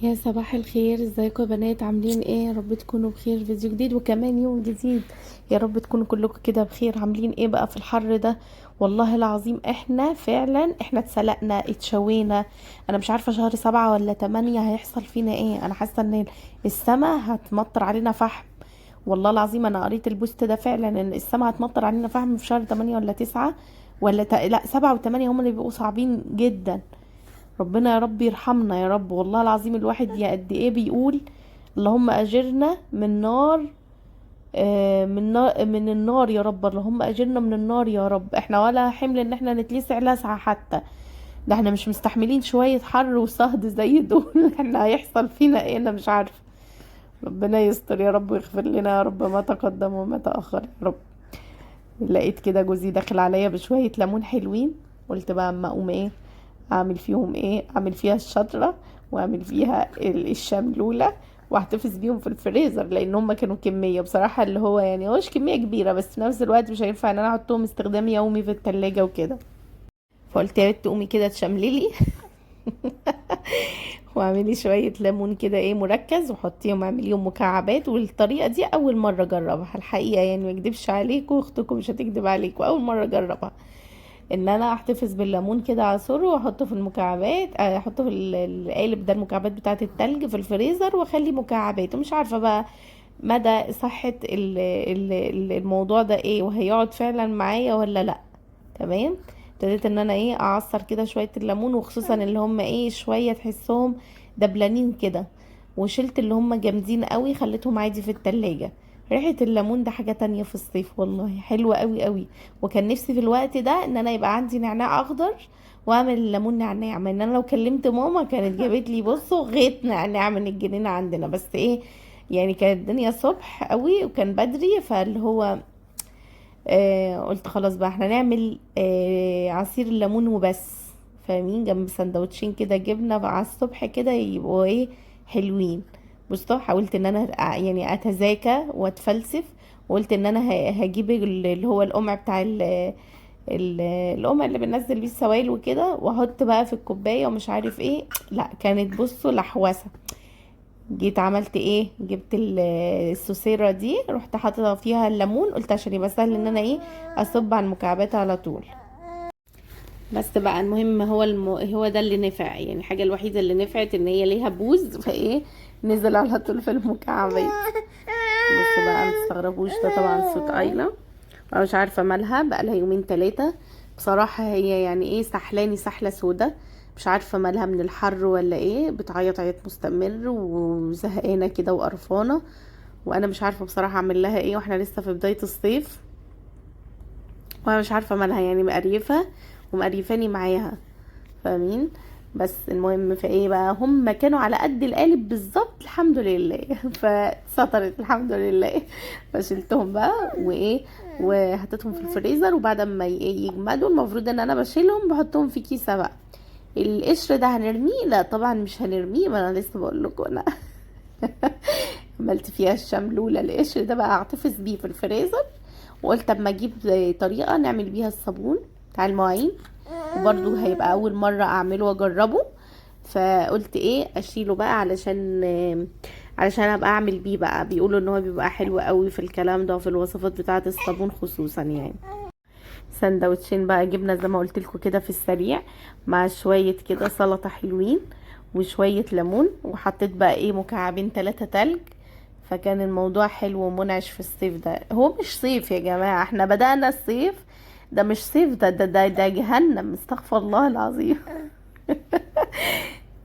يا صباح الخير، ازيكم يا بنات؟ عاملين ايه؟ يا رب تكونوا بخير. فيديو جديد وكمان يوم جديد. يا رب تكونوا كلكم كده بخير. عاملين ايه بقى في الحر ده؟ والله العظيم احنا فعلا اتسلقنا اتشوينا. انا مش عارفة شهر 7 ولا 8 هيحصل فينا ايه. انا حاسة ان السما هتمطر علينا فحم. والله العظيم انا قريت البوست ده فعلا ان السما هتمطر علينا فحم في شهر 8 ولا 9 لا 7 و8 هم اللي بيبقوا صعبين جدا. ربنا يا رب يرحمنا يا رب. والله العظيم الواحد يا قد ايه بيقول اللهم اجرنا من نار. من النار يا رب. اللهم اجرنا من النار يا رب. احنا ولا حمل ان احنا نتلسع لسعة حتى. ده احنا مش مستحملين شوية حر وصهد زي دول. احنا هيحصل فينا ايه؟ انا مش عارفة. ربنا يستر يا رب ويغفر لنا يا رب ما تقدم وما تأخر يا رب. لقيت كده جوزي داخل عليا بشوية ليمون حلوين. قلت بقى اما اقوم ايه اعمل فيهم ايه؟ اعمل فيها الشطرة واعمل فيها الشملولة واحتفظ بيهم في الفريزر، لان هم كانوا كمية بصراحة اللي هو يعني هوش كمية كبيرة، بس في نفس الوقت مش هينفع ان انا احطهم استخدام يومي في التلاجة وكده. فقلت يا بنت قومي كده تشمللي واعملي شوية ليمون كده ايه مركز وحطيهم اعمليهم مكعبات. والطريقة دي اول مرة اجربها الحقيقة، يعني ما اكدبش عليكم، اختكم مش هتكدب عليكم، اول مرة اجربها ان انا احتفظ بالليمون كده اعصره واحطه في المكعبات، احطه في القالب ده المكعبات بتاعه التلج في الفريزر واخلي مكعبات. ومش عارفه بقى مدى صحه الموضوع ده ايه، وهيقعد فعلا معايا ولا لا. تمام. ابتديت ان انا ايه اعصر كده شويه الليمون، وخصوصا اللي هم ايه شويه تحسهم دبلانين كده. وشلت اللي هم جامدين قوي خليتهم عادي في التلاجة. ريحة الليمون ده حاجة تانية في الصيف، والله حلوة قوي قوي. وكان نفسي في الوقت ده ان انا يبقى عندي نعناع اخضر واعمل الليمون نعناع. ما ان انا لو كلمت ماما كانت جابت لي بصوا غيط نعناع من الجنينة عندنا، بس ايه يعني كانت الدنيا صبح قوي وكان بدري، فاللي هو قلت خلاص بقى احنا نعمل عصير الليمون وبس. فاهمين؟ جنب سندوتشين كده جبنة بقى على الصبح كده يبقوا ايه حلوين. بصوا حاولت ان انا يعني اتذاكى واتفلسف. وقلت ان انا هجيب اللي هو القمع بتاع القمع اللي بننزل بيه السوائل وكده، واحط بقى في الكوبايه ومش عارف ايه. لا كانت بصوا لحوسه. جيت عملت ايه؟ جبت السوسيرة دي رحت حاطه فيها الليمون، قلت عشان يبقى سهل ان انا ايه اصب على المكعبات على طول. بس بقى المهم هو هو ده اللي نفع، يعني الحاجة الوحيدة اللي نفعت ان هي ليها بوز فايه نزل على طول في المكعبات. بصوا بقى ما تستغربوش، ده طبعا صوت ايلا. انا مش عارفة مالها بقى لها يومين 3 بصراحة. هي يعني ايه سحلاني سحلة سودا. مش عارفة مالها من الحر ولا ايه، بتعيط عيط مستمر وزهقانة كده وقرفانة. وانا مش عارفة بصراحة اعمل لها ايه واحنا لسه في بداية الصيف. وانا مش عارفة مالها يعني مقريفة ومقريفاني معاها. فاهمين؟ بس المهم في ايه بقى، هم كانوا على قد القالب بالظبط الحمد لله فسطرت الحمد لله. فشلتهم بقى وايه وحطيتهم في الفريزر. وبعد ما يجمدوا المفروض ان انا بشيلهم بحطهم في كيسة بقى. القشر ده هنرميه؟ لا طبعا مش هنرميه، ما انا لسه بقول لكم انا عملت فيها الشملولة. القشر ده بقى احتفظ بيه في الفريزر. وقلت اما اجيب طريقة نعمل بيها الصابون بتاع المواعين، وبرضو هيبقى اول مرة اعمله واجربه. فقلت ايه اشيله بقى علشان ابقى اعمل بيه بقى. بيقولوا ان هو بيبقى حلو قوي في الكلام ده وفي الوصفات بتاعة الصابون خصوصا يعني. سندوتشين بقى جبنة زي ما قلت لكم كده في السريع، مع شوية كده سلطة حلوين وشوية ليمون. وحطيت بقى ايه مكعبين 3 تلج. فكان الموضوع حلو ومنعش في الصيف ده. هو مش صيف يا جماعة، احنا بدأنا الصيف. ده مش صيف، ده جهنم، استغفر الله العظيم.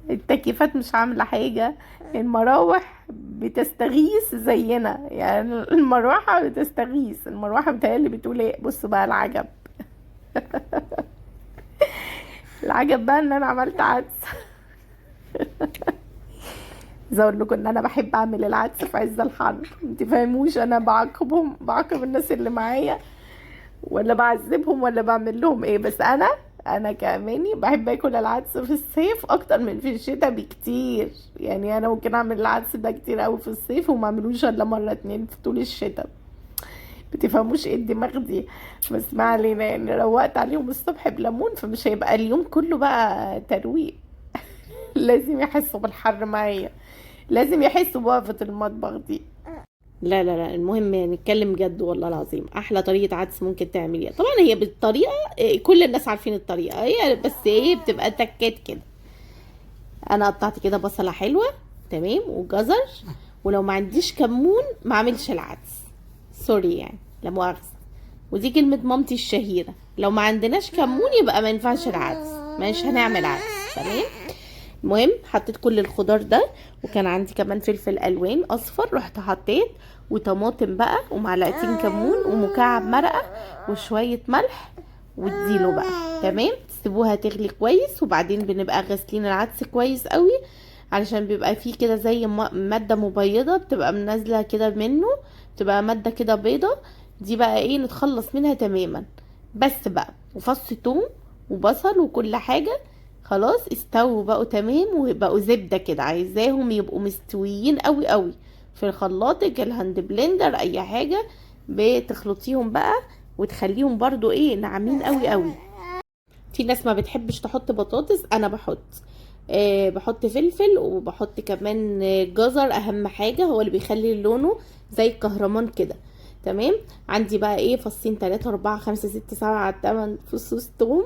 التكييفات مش عاملة حاجة. المراوح بتستغيث زينا، يعني المروحة بتستغيث، المروحة بتهيألي بتقول ايه. بصوا بقى العجب. العجب بقى ان انا عملت عدس. عايزه اقول لكم ان انا بحب اعمل العدس في عز الحر. انت فاهموش انا بعاقب الناس اللي معايا ولا بعذبهم ولا بعمل لهم ايه؟ بس انا كاماني بحب اكل العدس في الصيف اكتر من في الشتاء بكتير. يعني انا ممكن اعمل العدس ده كتير قوي في الصيف وما اعملوش الا مره 2 في طول الشتاء. بتفهموش ايه الدماغ دي. بس ما علينا، يعني روقت عليهم الصبح بليمون فمش هيبقى اليوم كله بقى ترويق. لازم يحسوا بالحر معايا، لازم يحسوا بوقفة المطبخ دي. لا لا لا، المهم نتكلم جد والله العظيم. احلى طريقة عدس ممكن تعمليها، طبعا هي بالطريقة كل الناس عارفين الطريقة، هي بس ايه بتبقى تكات كده. انا قطعت كده بصلة حلوة تمام وجزر، ولو ما عنديش كمون ما اعملش العدس، سوري يعني لا مؤاخذة، ودي كلمة مامتي الشهيرة، لو ما عندناش كمون يبقى ما ينفعش العدس، مش هنعمل عدس تمام. المهم حطيت كل الخضار ده، وكان عندي كمان فلفل الوان اصفر رحت حطيت، وطماطم بقى ومعلقتين كمون ومكعب مرقه وشويه ملح، واديله بقى تمام. تسيبوها تغلي كويس، وبعدين بنبقى غاسلين العدس كويس قوي علشان بيبقى فيه كده زي ماده مبيضه بتبقى منازله كده منه، بتبقى ماده كده بيضه، دي بقى ايه نتخلص منها تماما. بس بقى وفص توم وبصل وكل حاجه، خلاص استووا بقوا تمام وبقوا زبدة كده، عايزاهم يبقوا مستويين قوي قوي في الخلاط الهاند بلندر اي حاجة، بتخلطيهم بقى وتخليهم برضو ايه ناعمين قوي قوي. في ناس ما بتحبش تحط بطاطس، انا بحط بحط فلفل وبحط كمان جزر، اهم حاجة هو اللي بيخلي لونه زي الكهرمان كده تمام. عندي بقى ايه فصين 3 4 5 6 7 8 فصوص توم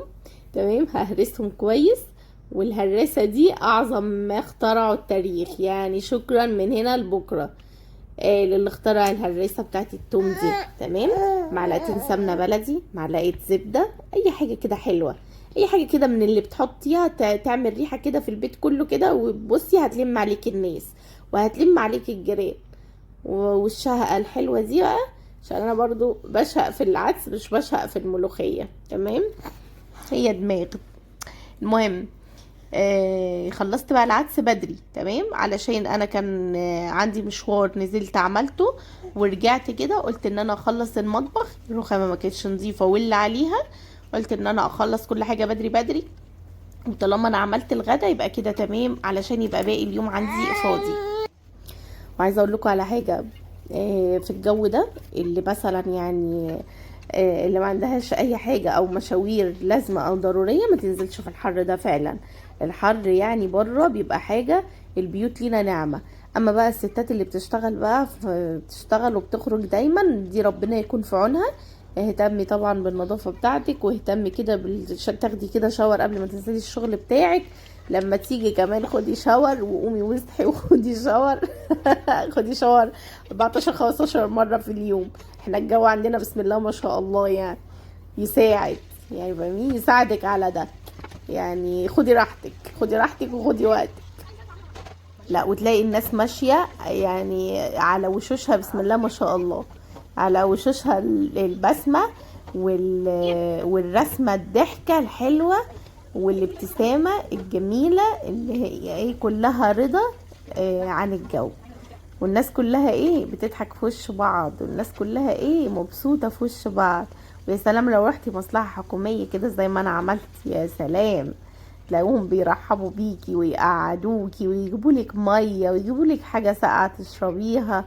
تمام، ههرسهم كويس، والهراسة دي اعظم ما اخترعوا التاريخ، يعني شكرا من هنا لبكرة للي اخترع الهراسة بتاعت التوم دي تمام. معلقتين سمنة بلدي، معلقة زبدة، اي حاجة كده حلوة، اي حاجة كده من اللي بتحطيها تعمل ريحة كده في البيت كله كده، وبصي هتلم عليك الناس وهتلم عليك الجيران. والشهقة الحلوة دي بقى عشان انا برضو بشهق في العدس مش بشهق في الملوخية تمام، هي دماغ. المهم خلصت بقى العدس بدري تمام، علشان انا كان عندي مشوار نزلت عملته ورجعت كده، قلت ان انا اخلص المطبخ، الرخامه ما كانتش نظيفه واللي عليها، قلت ان انا اخلص كل حاجه بدري بدري، وطالما انا عملت الغدا يبقى كده تمام علشان يبقى باقي اليوم عندي فاضي. وعايزه اقول لكم على حاجه، في الجو ده اللي مثلا يعني اللي ما عندهاش اي حاجة او مشاوير لازمة او ضرورية ما تنزلش في الحر ده فعلا. الحر يعني بره بيبقى حاجة، البيوت لينا نعمة، اما بقى الستات اللي بتشتغل بقى بتشتغل وبتخرج دايما دي ربنا يكون في عونها. اهتمي طبعا بالنظافة بتاعتك، واهتمي كده تاخدي كده شاور قبل ما تنزلي الشغل بتاعك، لما تيجي كمان خدي شاور وقومي واصحي وخدي شاور خدي شاور 14 15 مرة في اليوم، احنا الجو عندنا بسم الله ما شاء الله يعني يساعد، يعني فاهمين يساعدك على ده، يعني خدي راحتك خدي راحتك وخدي وقتك. لا وتلاقي الناس ماشية يعني على وشوشها بسم الله ما شاء الله، على وشوشها البسمة والرسمة الضحكة الحلوة والابتسامة الجميلة اللي هي ايه كلها رضا عن الجو، والناس كلها ايه بتضحك في وش بعض، والناس كلها ايه مبسوطة في وش بعض. ويا سلام لو رحتي مصلحة حكومية كده زي ما انا عملت، يا سلام تلاقوهم بيرحبوا بيكي ويقعدوكي ويجيبولك مية ويجيبولك حاجة ساقعة تشربيها.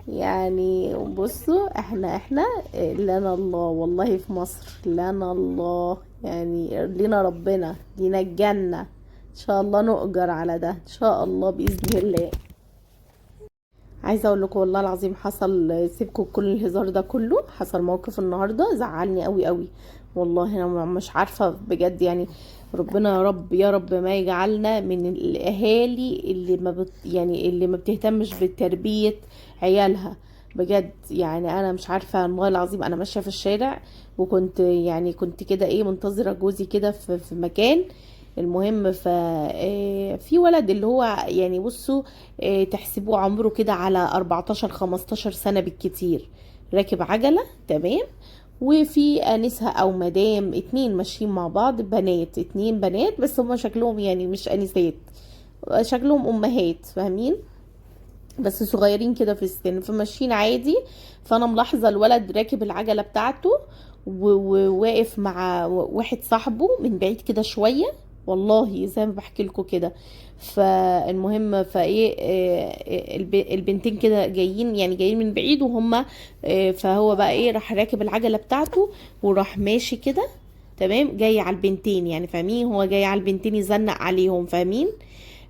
يعني بصوا احنا لنا الله والله في مصر، لنا الله يعني لنا ربنا لنا الجنة، ان شاء الله نؤجر على ده ان شاء الله بإذن الله. عايزه اقول لكم والله العظيم حصل، سيبكم كل الهزار ده كله، حصل موقف النهارده زعلني قوي قوي والله، انا مش عارفه بجد يعني، ربنا يا رب يا رب ما يجعلنا من الاهالي اللي ما يعني اللي ما بتهتمش بتربيه عيالها بجد. يعني انا مش عارفه والله العظيم، انا ماشيه في الشارع وكنت يعني كنت كده ايه منتظره جوزي كده في مكان، المهم في ولد اللي هو يعني بصوا تحسبوه عمره كده على 14 15 سنة بالكتير، راكب عجلة تمام، وفي انسة او مدام اتنين ماشيين مع بعض، بنات اتنين بنات بس هما شكلهم يعني مش انسات، شكلهم امهات فاهمين، بس صغيرين كده في السن فماشيين عادي. فانا ملاحظة الولد راكب العجلة بتاعته وواقف مع واحد صاحبه من بعيد كده شوية، والله زي ما بحكي لكم كده. فالمهم فايه البنتين كده جايين يعني جايين من بعيد وهم فهو بقى ايه راح راكب العجلة بتاعته وراح ماشي كده تمام، جاي على البنتين يعني، فاهمين؟ هو جاي على البنتين يزنق عليهم، فاهمين؟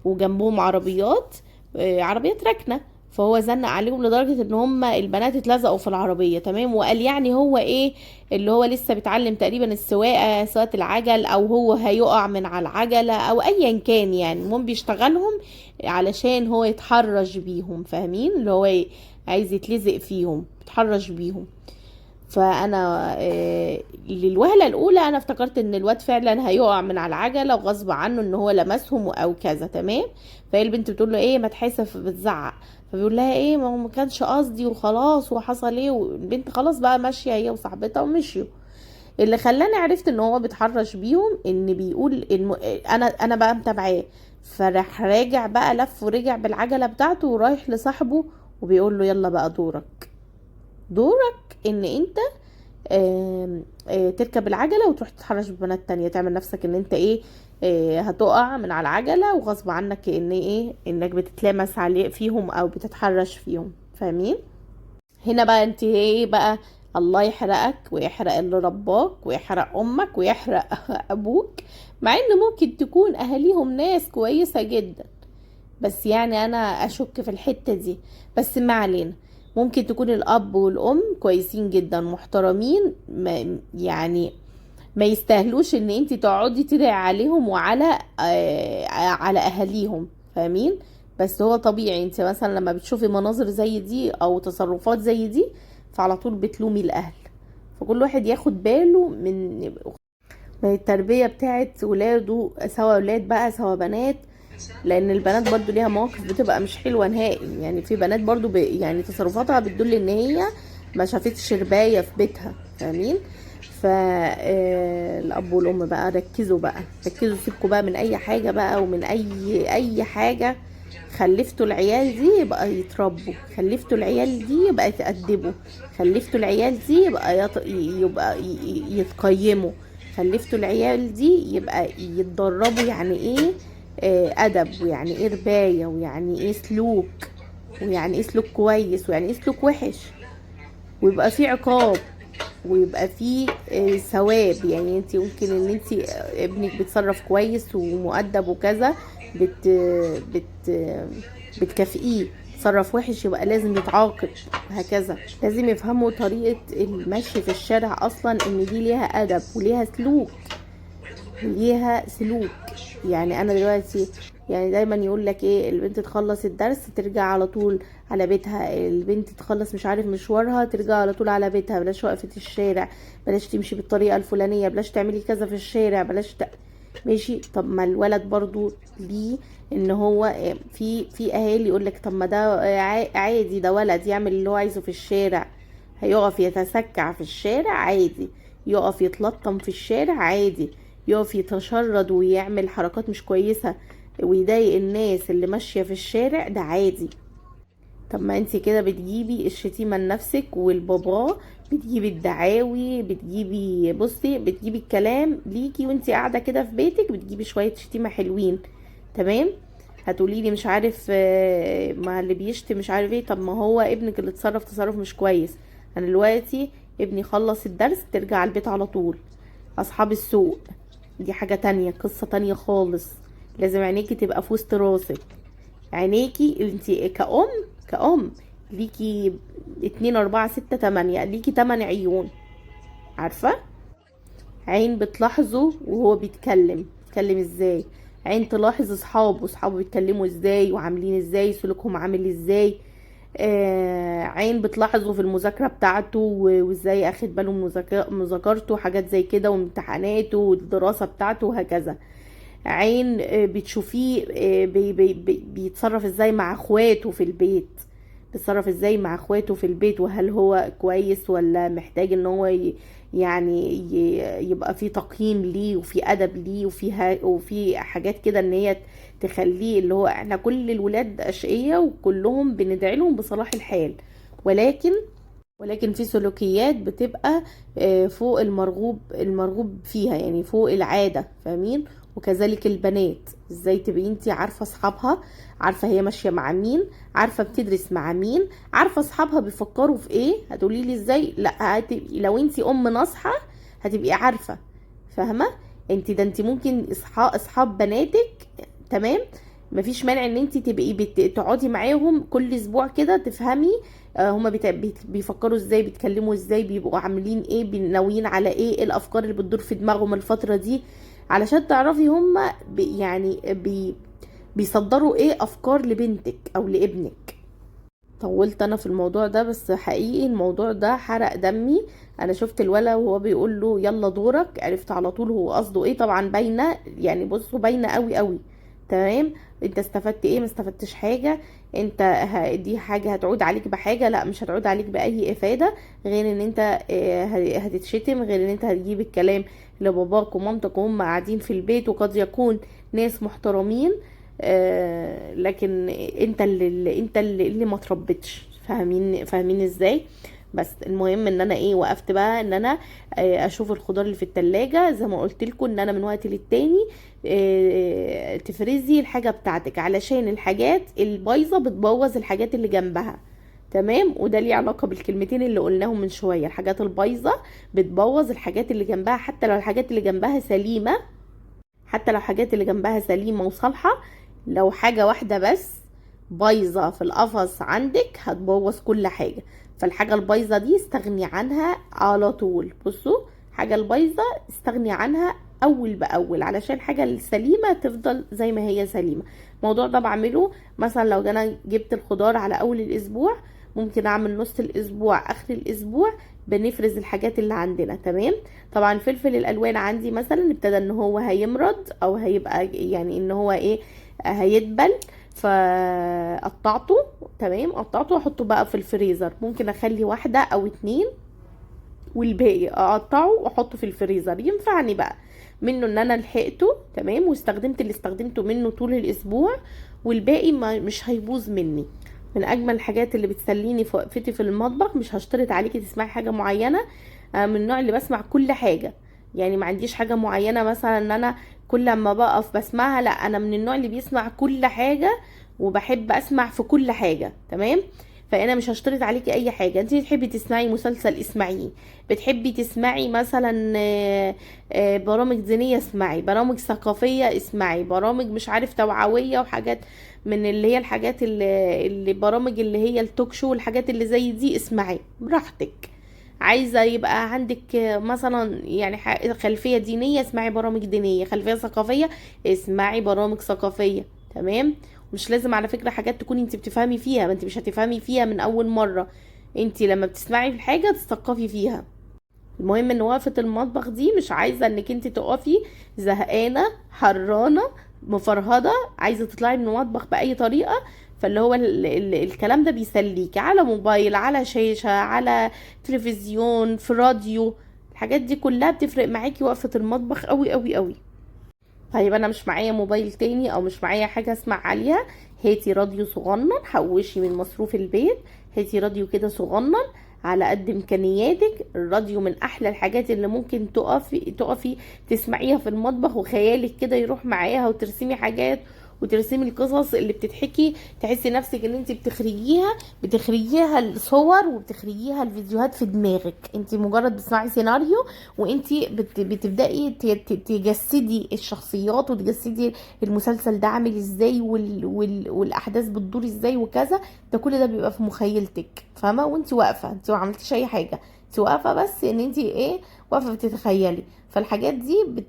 وجنبهم عربيات، عربيات راكنه، فهو زنق عليهم لدرجه ان هم البنات اتلزقوا في العربيه. تمام، وقال يعني هو ايه، اللي هو لسه بيتعلم تقريبا السواقه، سواقه العجل، او هو هيقع من على العجله او ايا كان يعني. المهم بيشتغلهم علشان هو يتحرش بيهم، فاهمين؟ اللي هو عايز يتلزق فيهم، يتحرش بيهم. فانا للوهله الاولى انا افتكرت ان الواد فعلا هيقع من على العجله وغصب عنه ان هو لمسهم او كذا. تمام، فهي البنت بتقول له ايه ما تحاسب، بتزعق. فبيقول لها ايه ما هو ما كانش قصدي وخلاص وحصل ايه، والبنت خلاص بقى ماشيه هي وصاحبتها ومشيوا. اللي خلاني عرفت ان هو بيتحرش بيهم ان بيقول انا بقى متابعاه، فراح راجع بقى، لف ورجع بالعجله بتاعته ورايح لصاحبه وبيقول له يلا بقى دورك ان انت تركب العجلة وتروح تتحرش ببنات تانية، تعمل نفسك ان انت ايه، هتقع من على العجلة وغصب عنك ان ايه، انك بتتلامس عليه فيهم او بتتحرش فيهم، فاهمين؟ هنا بقى انت ايه بقى، الله يحرقك ويحرق اللي رباك ويحرق امك ويحرق ابوك، مع ان ممكن تكون اهاليهم ناس كويسة جدا، بس يعني انا اشك في الحتة دي. بس ما علينا، ممكن تكون الاب والام كويسين جدا محترمين، ما يعني ما يستاهلوش ان انت تقعدي تدعي عليهم وعلى على اهاليهم، فاهمين؟ بس هو طبيعي انت مثلا لما بتشوفي مناظر زي دي او تصرفات زي دي فعلى طول بتلومي الاهل. فكل واحد ياخد باله من التربية بتاعت ولاده، سواء ولاد بقى سواء بنات، لان البنات برضو ليها مواقف بتبقى مش حلوه نهائي يعني. في بنات برضو يعني تصرفاتها بتدل ان هي ما شافتش ربايه في بيتها، فاهمين؟ فالاب والام بقى ركزوا بقى، ركزوا، سيبكوا بقى من اي حاجه بقى ومن اي حاجه. خلفتوا العيال دي يبقى يتربوا، خلفتوا العيال دي يبقى يتأدبوا، خلفتوا العيال دي يبقى يتقيموا، خلفتوا العيال دي يبقى يتدربوا يعني ايه ادب، ويعني ايه رباية، ويعني ايه سلوك، ويعني ايه سلوك كويس، ويعني ايه سلوك وحش، ويبقى في عقاب، ويبقى في ثواب. يعني انت ممكن ان انت ابنك بيتصرف كويس ومؤدب وكذا، بت بت بتكافئيه، تصرف وحش يبقى لازم يتعاقب، وهكذا. لازم يفهموا طريقة المشي في الشارع اصلا ان دي ليها ادب وليها سلوك، ليها سلوك. يعني انا دلوقتي يعني دايما يقول لك ايه، البنت تخلص الدرس ترجع على طول على بيتها، البنت تخلص مش عارف مشوارها ترجع على طول على بيتها، بلاش وقفة الشارع، بلاش تمشي بالطريقة الفلانية، بلاش تعملي كذا في الشارع، ماشي. طب ما الولد برضو ليه ان هو في اهالي يقول لك طب ما ده عادي، ده ولد يعمل اللي هو عايزه في الشارع، هيقف يتسكع في الشارع عادي، يقف يتلطم في الشارع عادي، يقف يتشرد ويعمل حركات مش كويسة ويضايق الناس اللي ماشية في الشارع، ده عادي. طب ما انت كده بتجيبي الشتيمة لنفسك والبابا، بتجيبي الدعاوي، بتجيبي بصي بتجيبي الكلام ليكي وانت قاعدة كده في بيتك، بتجيبي شوية شتيمة حلوين. تمام، هتقولي لي مش عارف ما اللي بيشتم مش عارف ايه، طب ما هو ابنك اللي اتصرف تصرف مش كويس. انا دلوقتي ابني خلص الدرس ترجع على البيت على طول، اصحاب السوق دي حاجة تانية، قصة تانية خالص. لازم عينيكي تبقى في وسط راسك، عينيكي انت كأم ليكي 2 4 6 8، ليكي 8 عيون، عارفة؟ عين بتلاحظه وهو بيتكلم ازاي، عين تلاحظ اصحابه بيتكلموا ازاي وعاملين ازاي، سلوكهم عامل ازاي، عين بتلاحظه في المذاكرة بتاعته وازاي اخد باله من مذاكرته، حاجات زي كده، وامتحاناته والدراسة بتاعته وهكذا. عين بتشوفيه بيتصرف ازاي مع اخواته في البيت، بيتصرف ازاي مع اخواته في البيت، وهل هو كويس ولا محتاج ان هو يعني يبقى في تقييم ليه وفي ادب ليه وفي حاجات كده ان هي تخليه، اللي هو احنا كل الولاد اشقية وكلهم بندعي لهم بصلاح الحال، ولكن في سلوكيات بتبقى فوق المرغوب فيها، يعني فوق العادة، فاهمين؟ وكذلك البنات، ازاي تبقي انتي عارفة اصحابها، عارفة هي ماشية مع مين، عارفة بتدرس مع مين، عارفة اصحابها بيفكروا في ايه. هتقولي لي ازاي؟ لا لو انتي ام ناصحة هتبقي عارفة، فاهمه؟ ده انت ممكن اصحاب بناتك، تمام، مفيش مانع ان انت تبقي تقعدي معاهم كل اسبوع كده تفهمي هما بيفكروا ازاي، بيتكلموا ازاي، بيبقوا عاملين ايه، ناويين على ايه الافكار اللي بتدور في دماغهم الفتره دي، علشان تعرفي هما بيصدروا ايه افكار لبنتك او لابنك. طولت انا في الموضوع ده، بس حقيقي الموضوع ده حرق دمي. انا شفت الولد وهو بيقول له يلا دورك، عرفت على طول هو قصده ايه. طبعا باينه، يعني بصوا باينه قوي قوي. تمام. انت استفدت ايه؟ ما استفدتش حاجه. انت دي حاجه هتعود عليك بحاجه؟ لا، مش هتعود عليك باي افاده، غير ان انت هتتشتم، غير ان انت هتجيب الكلام لباباك ومامتك وهم قاعدين في البيت، وقد يكون ناس محترمين، لكن انت اللي ما تربتش. فاهمين ازاي؟ بس المهم ان انا ايه، وقفت بقى ان انا اشوف الخضار اللي في التلاجة، زي ما قلت لكم ان انا من وقت للتاني تفرزي الحاجة بتاعتك، علشان الحاجات البايظة بتبوظ الحاجات اللي جنبها. تمام. وده ليه علاقة بالكلمتين اللي قلناهم من شوية، الحاجات البايظة بتبوظ الحاجات اللي جنبها، حتى لو الحاجات اللي جنبها سليمة، حتى لو حاجات اللي جنبها سليمة وصالحة، لو حاجة واحدة بس بايظة في القفص عندك هتبوظ كل حاجة. فالحاجة البايظة دي استغني عنها على طول. بصوا، حاجة البايظة استغني عنها اول باول، علشان الحاجة السليمة تفضل زي ما هي سليمة. الموضوع ده بعمله مثلا لو انا جبت الخضار على اول الاسبوع، ممكن اعمل نص الاسبوع اخر الاسبوع بنفرز الحاجات اللي عندنا. تمام. طبعا الفلفل الالوان عندي مثلا ابتدى ان هو هيمرض، او هيبقى يعني ان هو ايه، هيدبل، فقطعته. تمام، قطعته واحطه بقى في الفريزر. ممكن اخلي واحدة او اتنين، والباقي اقطعه واحطه في الفريزر. ينفعني بقى منه ان انا لحقته، تمام، واستخدمت اللي استخدمته منه طول الاسبوع، والباقي ما مش هيبوظ مني. من اجمل الحاجات اللي بتسليني في وقفتي في المطبخ، مش هشترط عليكي تسمعي حاجة معينة. من النوع اللي بسمع كل حاجة، يعني ما عنديش حاجة معينة مثلا ان انا كل ما بقف بسمعها، لا، انا من النوع اللي بيسمع كل حاجة، وبحب اسمع في كل حاجة. تمام. فانا مش هشترط عليكي اي حاجة. انتي بتحبي تسمعي مسلسل اسمعيه، بتحبي تسمعي مثلا برامج دينية اسمعي، برامج ثقافية اسمعي، برامج مش عارف توعوية وحاجات من اللي هي الحاجات اللي برامج اللي هي التوك شو والحاجات اللي زي دي، اسمعي براحتك. عايزة يبقى عندك مثلا يعني خلفية دينية، اسمعي برامج دينية، خلفية ثقافية اسمعي برامج ثقافية. تمام. مش لازم على فكرة حاجات تكوني انت بتفهمي فيها، ما انت مش هتفهمي فيها من اول مرة. انت لما بتسمعي في الحاجة تثقفي فيها. المهم ان وقفة المطبخ دي مش عايزة انك انت تقفي زهقانة حرانة مفرهدة عايزة تطلعي من المطبخ بأي طريقة. فاللي هو الكلام ده بيسليكي على موبايل، على شاشة، على تلفزيون، في راديو. الحاجات دي كلها بتفرق معاكي وقفة المطبخ قوي قوي قوي. طيب انا مش معايا موبايل تاني او مش معايا حاجة اسمع عليها، هاتي راديو صغنن، حوشي من مصروف البيت، هاتي راديو كده صغنن على قد امكانياتك. الراديو من احلى الحاجات اللي ممكن تقفي تسمعيها في المطبخ، وخيالك كده يروح معاها، وترسمي حاجات، وترسمي القصص اللي بتتحكي، تحسي نفسك ان انت بتخرجيها الصور، وبتخرجيها الفيديوهات في دماغك. انت مجرد بتسمعي سيناريو، وانت بتبدأي تجسدي الشخصيات، وتجسدي المسلسل ده عامل ازاي، والاحداث بتدور ازاي وكذا. ده كل ده بيبقى في مخيلتك، فاهمه؟ وانت واقفه، انت ما عملتيش اي حاجه، انت واقفه بس ان انت ايه، واقفه بتتخيلي. فالحاجات دي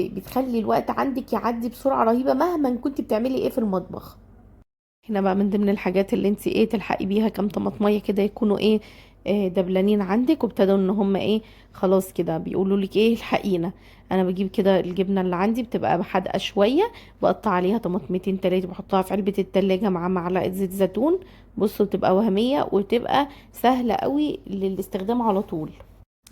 بتخلي الوقت عندك يعدي بسرعه رهيبه مهما كنت بتعملي ايه في المطبخ. هنا بقى من ضمن الحاجات اللي انت ايه تلحقي بيها كام طماطميه كده يكونوا ايه دبلانين عندك، وابتدوا ان هم ايه خلاص كده بيقولوا لك ايه الحقينا. انا بجيب كده الجبنه اللي عندي بتبقى حادقه شويه، بقطع عليها طماطمتين تلاتة، بحطها في علبه التلاجة مع معلقه زيت زيتون. بصوا بتبقى وهميه، وتبقى سهله قوي للاستخدام على طول.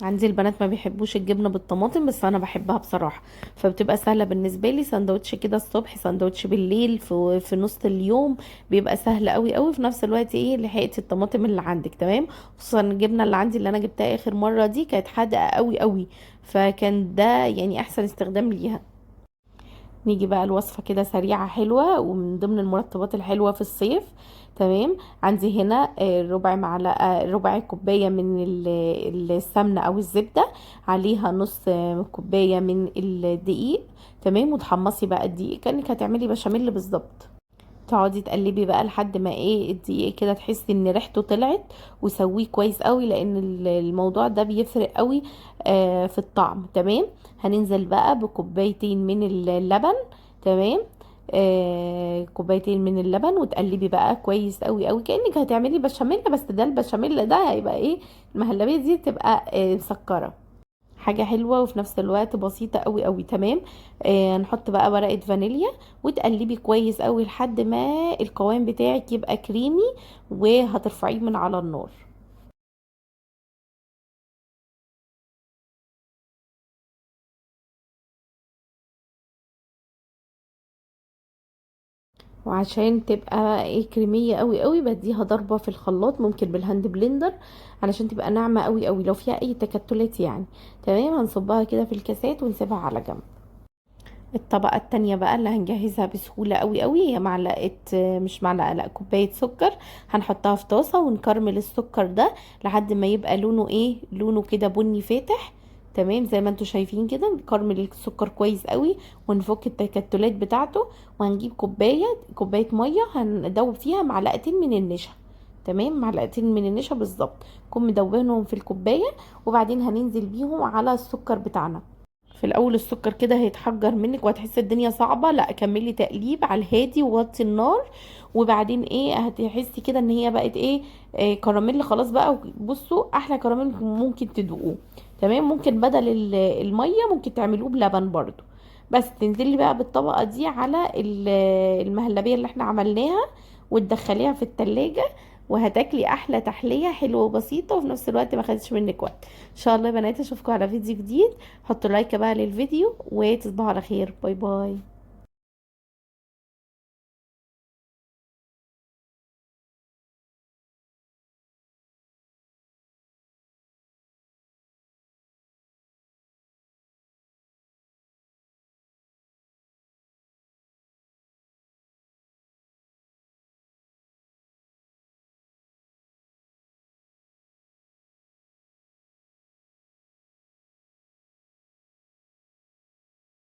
عندي البنات ما بيحبوش الجبنه بالطماطم، بس انا بحبها بصراحه. فبتبقى سهله بالنسبه لي، سندوتش كده الصبح، سندوتش بالليل، في نص اليوم، بيبقى سهل قوي قوي. في نفس الوقت ايه لحقتي الطماطم اللي عندك. تمام. خصوصا الجبنه اللي عندي اللي انا جبتها اخر مره دي كانت حادقه قوي قوي، فكان ده يعني احسن استخدام ليها. نيجي بقى الوصفة كده سريعة حلوة ومن ضمن المرطبات الحلوة في الصيف. تمام. عندي هنا ربع معلقة، ربع كوباية من السمنة او الزبدة، عليها نص كوباية من الدقيق. تمام. وتحمصي بقى الدقيق كأنك هتعملي بشاميل بالظبط. تقعدي تقلبي بقى لحد ما ايه الدقيق كده تحسي ان ريحته طلعت، وسويه كويس قوي لان الموضوع ده بيفرق قوي في الطعم. تمام. هننزل بقى بكوبايتين من اللبن. تمام. كوبايتين من اللبن، وتقلبي بقى كويس قوي قوي كأنك هتعملي بشاميل، بس ده البشاميل ده هيبقى ايه، المهلبية دي تبقى مسكرة. حاجة حلوة وفي نفس الوقت بسيطة قوي قوي. تمام. نحط بقى ورقة فانيليا، وتقلبي كويس قوي لحد ما القوام بتاعك يبقى كريمي، وهترفعيه من على النار. وعشان تبقى ايه كريمية قوي قوي بديها ضربة في الخلاط، ممكن بالهاند بلندر، علشان تبقى ناعمة قوي قوي لو فيها اي تكتلات يعني. تمام. هنصبها كده في الكاسات ونسيبها على جنب. الطبقة التانية بقى اللي هنجهزها بسهولة قوي قوي هي معلقة، مش معلقة، لا، كوباية سكر. هنحطها في طاسة ونكرمل السكر ده لحد ما يبقى لونه ايه، لونه كده بني فاتح. تمام. زي ما انتوا شايفين كده نكرمل السكر كويس قوي، ونفك التكتلات بتاعته. وهنجيب كوباية مية هندوب فيها معلقتين من النشا. تمام. معلقتين من النشا بالظبط، نكون مدوبينهم في الكوباية. وبعدين هننزل بيهم على السكر بتاعنا. في الاول السكر كده هيتحجر منك وهتحسي الدنيا صعبة، لا كملي تقليب على الهادي ووطي النار. وبعدين ايه هتحسي كده ان هي بقت ايه، كراميل خلاص بقى. بصوا احلى كراميل ممكن تدوقوه. تمام. ممكن بدل المية ممكن تعملوه بلبن برضو. بس تنزلي بقى بالطبقة دي على المهلبية اللي احنا عملناها، وتدخليها في التلاجة، وهتاكلي احلى تحلية حلوة وبسيطة وفي نفس الوقت ما خدتش منك وقت. ان شاء الله يا بنات اشوفكم على فيديو جديد. حطوا لايك بقى للفيديو وتصبحوا على خير. باي باي.